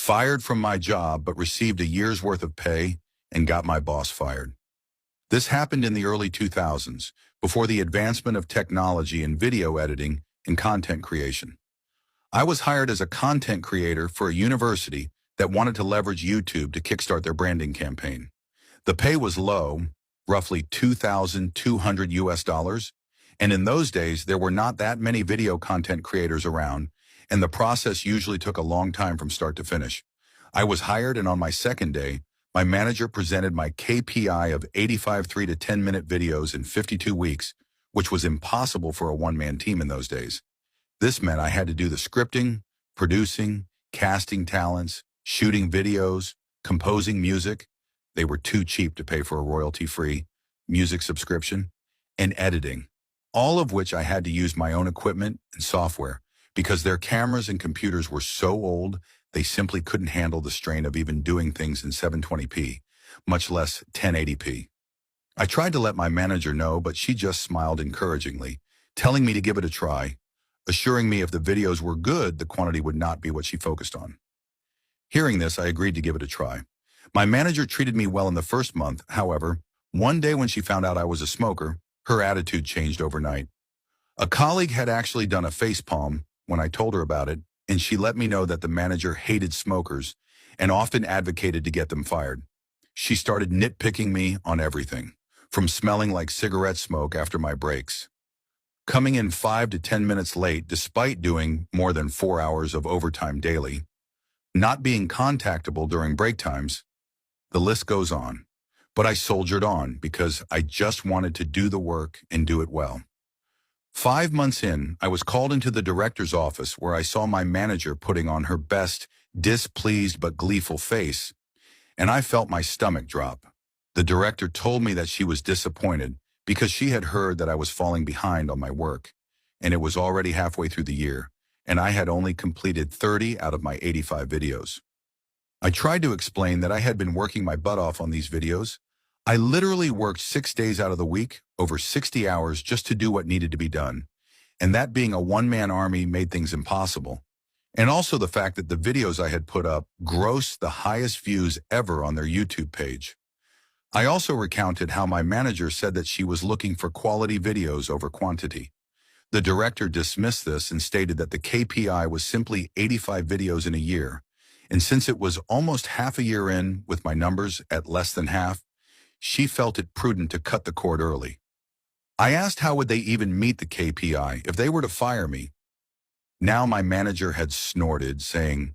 fired from my job but received a year's worth of pay and got my boss fired. This happened in the early 2000s, before the advancement of technology in video editing and content creation. I was hired as a content creator for a university that wanted to leverage YouTube to kickstart their branding campaign. The pay was low, roughly $2,200 US, and in those days there were not that many video content creators around, and the process usually took a long time from start to finish. I was hired, and on my second day, my manager presented my KPI of 85 3 to 10-minute videos in 52 weeks, which was impossible for a one-man team in those days. This meant I had to do the scripting, producing, casting talents, shooting videos, composing music. They were too cheap to pay for a royalty-free music subscription, and editing, all of which I had to use my own equipment and software because their cameras and computers were so old they simply couldn't handle the strain of even doing things in 720p, much less 1080p. I tried to let my manager know, but she just smiled encouragingly, telling me to give it a try, assuring me if the videos were good, the quantity would not be what she focused on. Hearing this, I agreed to give it a try. My manager treated me well in the first month. However, one day when she found out I was a smoker, her attitude changed overnight. A colleague had actually done a facepalm when I told her about it, and she let me know that the manager hated smokers and often advocated to get them fired. She started nitpicking me on everything, from smelling like cigarette smoke after my breaks, coming in 5 to 10 minutes late despite doing more than 4 hours of overtime daily, not being contactable during break times. The list goes on. But I soldiered on because I just wanted to do the work and do it well. 5 months in, I was called into the director's office where I saw my manager putting on her best, displeased but gleeful face, and I felt my stomach drop. The director told me that she was disappointed because she had heard that I was falling behind on my work, and it was already halfway through the year, and I had only completed 30 out of my 85 videos. I tried to explain that I had been working my butt off on these videos. I literally worked 6 days out of the week, over 60 hours, just to do what needed to be done. And that being a one-man army made things impossible. And also the fact that the videos I had put up grossed the highest views ever on their YouTube page. I also recounted how my manager said that she was looking for quality videos over quantity. The director dismissed this and stated that the KPI was simply 85 videos in a year. And since it was almost half a year in, with my numbers at less than half, she felt it prudent to cut the cord early. I asked how would they even meet the KPI if they were to fire me. Now my manager had snorted, saying,